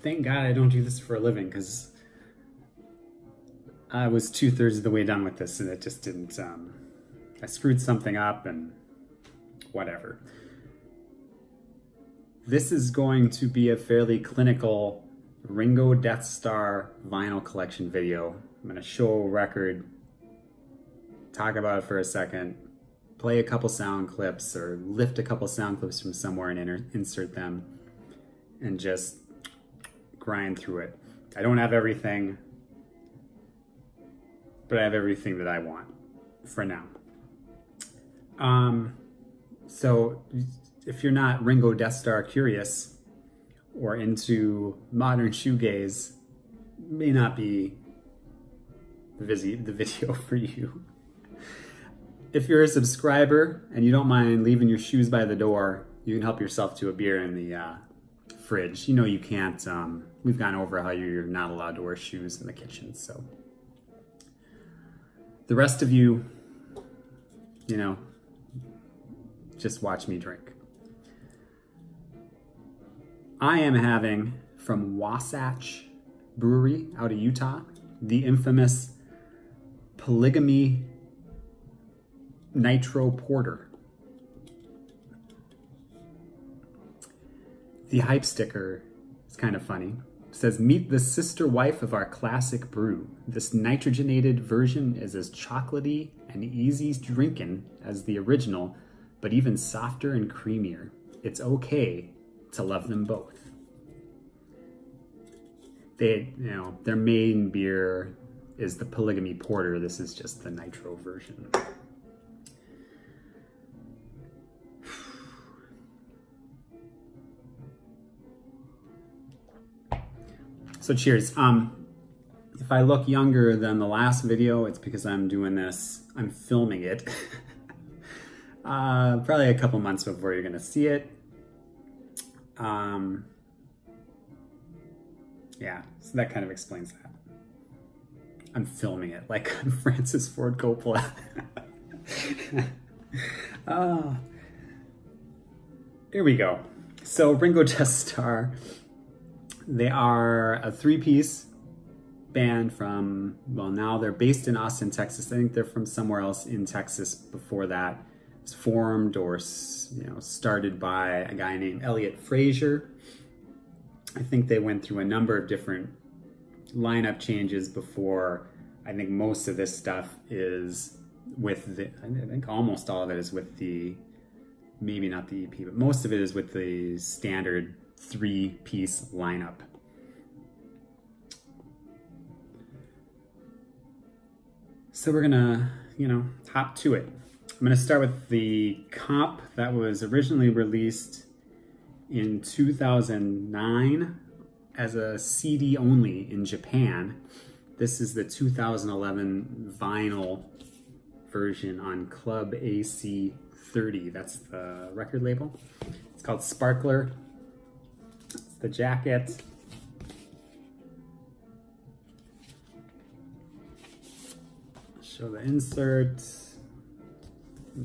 thank God I don't do this for a living, because I was 2/3 of the way done with this and it just didn't, I screwed something up and whatever. This is going to be a fairly clinical Ringo Deathstarr vinyl collection video. I'm going to show a record, talk about it for a second, play a couple sound clips or lift a couple sound clips from somewhere and insert them and just grind through it. I don't have everything, but I have everything that I want for now. So if you're not Ringo Deathstarr curious or into modern shoegaze, may not be the video for you. If you're a subscriber and you don't mind leaving your shoes by the door, you can help yourself to a beer in the fridge. You know you can't, we've gone over how you're not allowed to wear shoes in the kitchen, so. The rest of you, you know, just watch me drink. I am having, from Wasatch Brewery out of Utah, the infamous Polygamy Nitro Porter. The hype sticker is kind of funny. It says, meet the sister wife of our classic brew. This nitrogenated version is as chocolatey and easy drinking as the original, but even softer and creamier. It's okay to love them both. They, you know, their main beer is the Polygamy Porter. This is just the nitro version. So cheers. If I look younger than the last video, it's because I'm doing this, I'm filming it. Probably a couple months before you're gonna see it. Yeah, so that kind of explains that. I'm filming it like I'm Francis Ford Coppola. Here we go. So Ringo Deathstarr, they are a three-piece band from, well, now they're based in Austin, Texas. I think they're from somewhere else in Texas before that. It was formed or, you know, started by a guy named Elliot Frazier. I think they went through a number of different lineup changes before. I think most of this stuff is with the, I think almost all of it is with the, maybe not the EP, but most of it is with the standard three-piece lineup. So we're gonna, you know, hop to it. I'm gonna start with the comp that was originally released in 2009 as a CD only in Japan. This is the 2011 vinyl version on Club AC30. That's the record label. It's called Sparkler. It's the jacket. Show the insert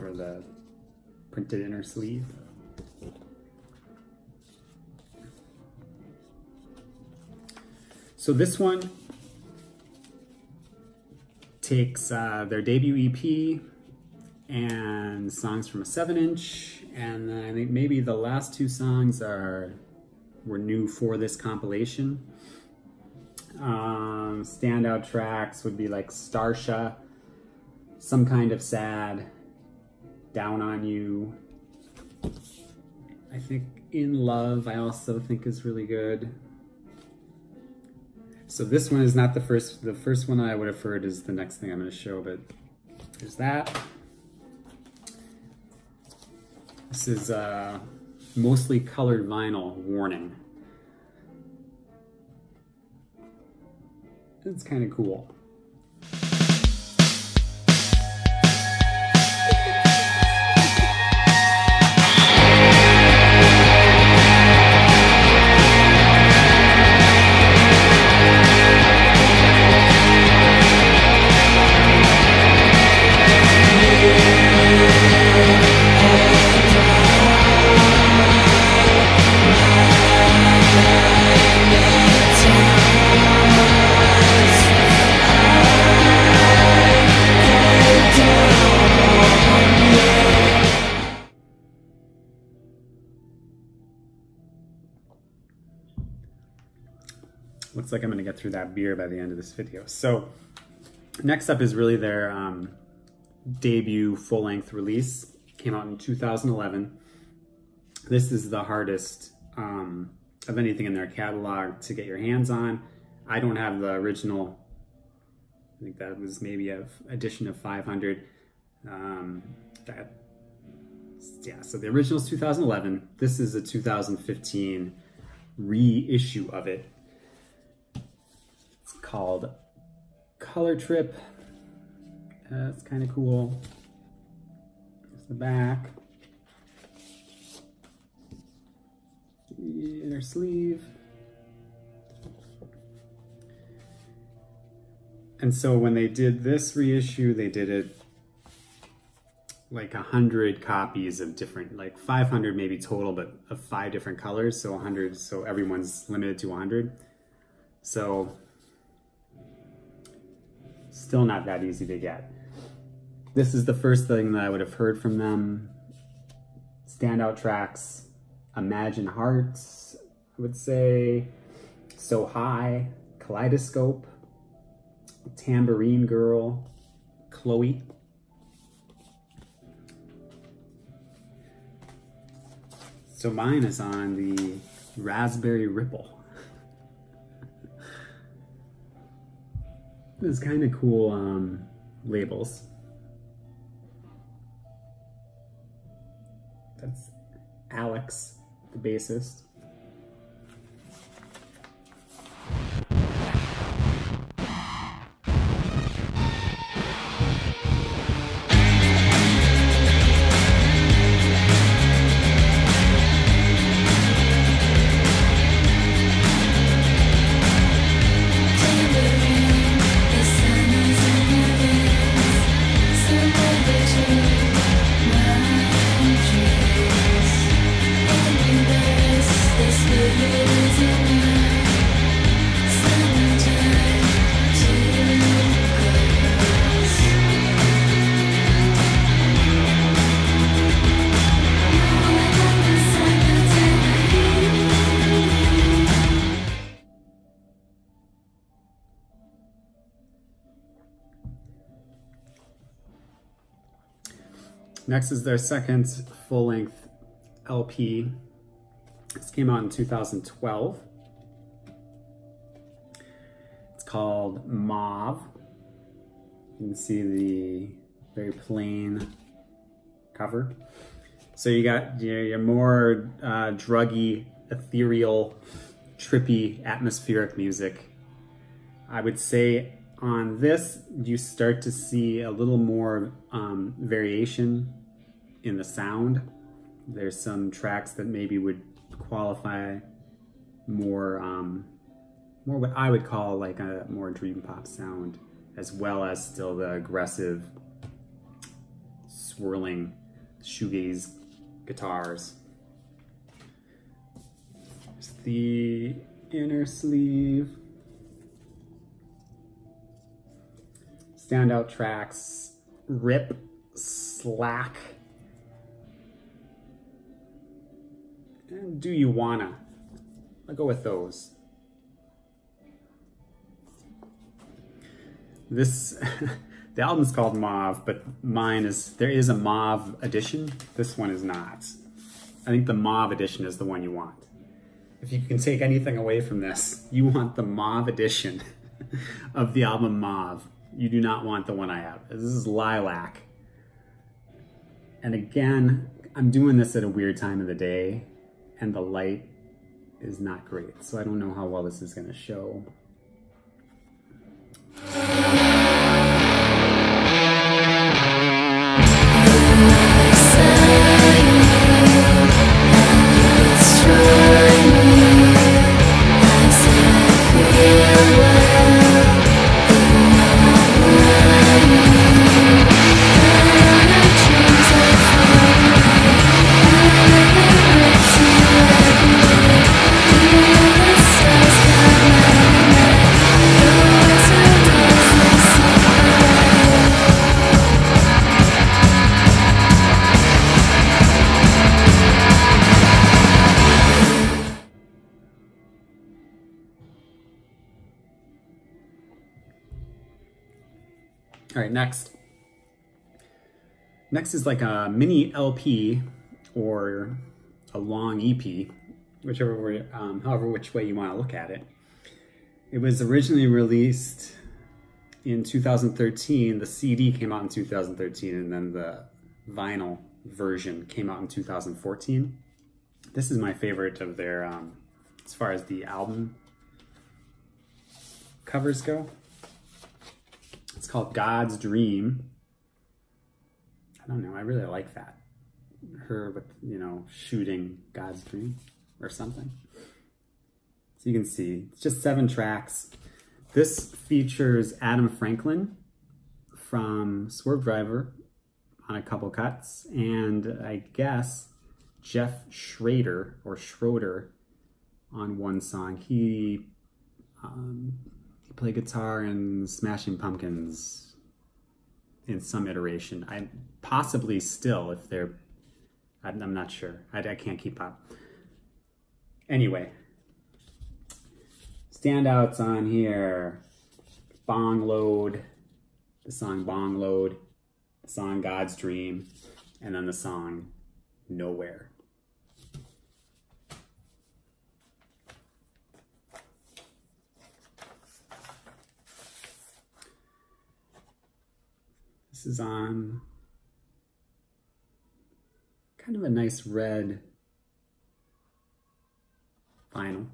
or the printed inner sleeve. So this one takes their debut EP and songs from a 7-inch, and I think maybe the last two songs were new for this compilation. Standout tracks would be like Starsha, Some Kind of Sad, Down on You. I think In Love I also think is really good. So this one is not the first. The first one I would have heard is the next thing I'm going to show, but there's that. This is mostly colored vinyl, Warning. It's kind of cool. Yeah. looks like I'm gonna get through that beer by the end of this video. So next up is really their debut full-length release. Came out in 2011. This is the hardest of anything in their catalog to get your hands on. I don't have the original. I think that was maybe an edition of 500. Yeah, so the original is 2011. This is a 2015 reissue of it. It's called Color Trip. It's kind of cool. There's the back. The inner sleeve. And so when they did this reissue, they did it like 100 copies of different, like 500 maybe total, but of 5 different colors. So 100, so everyone's limited to 100. So still not that easy to get. This is the first thing that I would have heard from them. Standout tracks, Imagine Hearts, I would say, So High, Kaleidoscope, Tambourine Girl, Chloe. So mine is on the Raspberry Ripple. It's kind of cool labels. That's Alex, the bassist. Next is their second full-length LP. This came out in 2012. It's called Mauve. You can see the very plain cover. So you got your more druggy, ethereal, trippy, atmospheric music. I would say on this, you start to see a little more variation in the sound. There's some tracks that maybe would qualify more, more what I would call like a more dream pop sound, as well as still the aggressive, swirling shoegaze guitars. There's the inner sleeve. Standout tracks, Rip, Slack, and Do You Wanna? I'll go with those. This, the album's called Mauve, but mine is, there is a Mauve edition. This one is not. I think the Mauve edition is the one you want. If you can take anything away from this, you want the Mauve edition of the album Mauve. You do not want the one I have. This is Lilac. And again, I'm doing this at a weird time of the day, and the light is not great. So I don't know how well this is gonna show. All right, next. Next is like a mini LP or a long EP, however which way you want to look at it. It was originally released in 2013. The CD came out in 2013, and then the vinyl version came out in 2014. This is my favorite of their, as far as the album covers go. It's called God's Dream. I don't know, I really like that. Her with, shooting God's dream or something. So you can see, it's just 7 tracks. This features Adam Franklin from Swerve Driver on a couple cuts, and I guess Jeff Schrader on one song. He played guitar in Smashing Pumpkins in some iteration. Possibly still, if they're, I'm not sure. I can't keep up. Anyway, standouts on here: Bong Load, the song Bong Load, the song God's Dream, and then the song Nowhere. This is on kind of a nice red vinyl.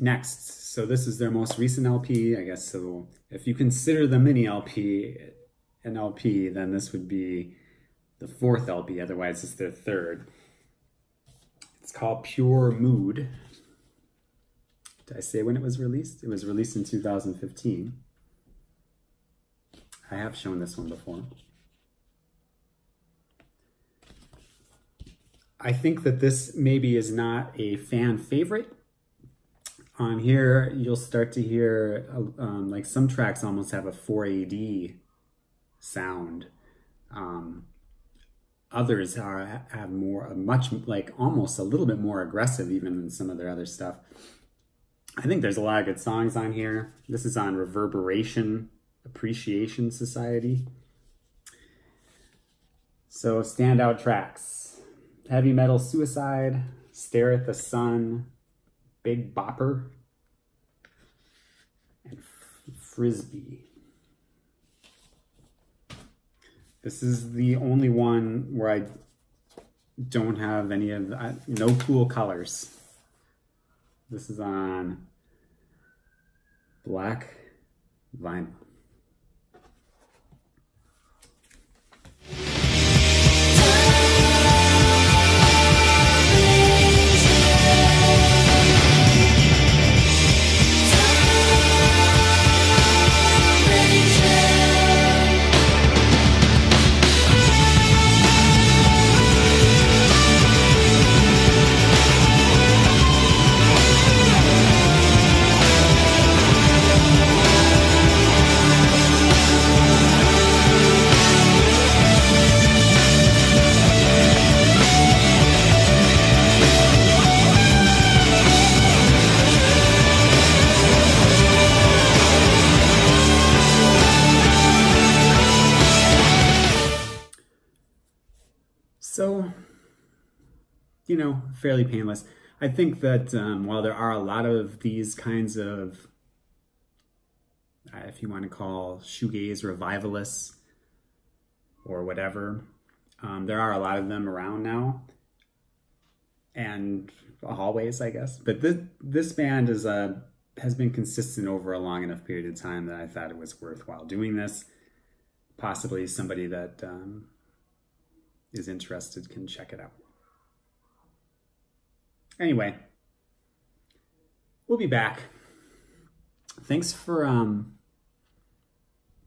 Next, so this is their most recent LP, I guess. So if you consider the mini LP an LP, then this would be the 4th LP, otherwise it's their 3rd. It's called Pure Mood. Did I say when it was released? It was released in 2015. I have shown this one before. I think that this maybe is not a fan favorite. On here, you'll start to hear, like some tracks almost have a 4AD sound. Others have almost a little bit more aggressive even than some of their other stuff. I think there's a lot of good songs on here. This is on Reverberation Appreciation Society. So standout tracks: Heavy Metal Suicide, Stare at the Sun, Big Bopper, and Frisbee. This is the only one where I don't have any of the, no cool colors. This is on black vinyl. So, fairly painless. I think that while there are a lot of these kinds of, if you want to call shoegaze revivalists or whatever, there are a lot of them around now, and always, I guess. But this band has been consistent over a long enough period of time that I thought it was worthwhile doing this. Possibly somebody that is interested can check it out. Anyway, we'll be back. Thanks for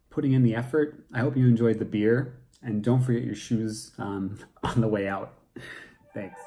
putting in the effort. I hope you enjoyed the beer, and don't forget your shoes on the way out. Thanks.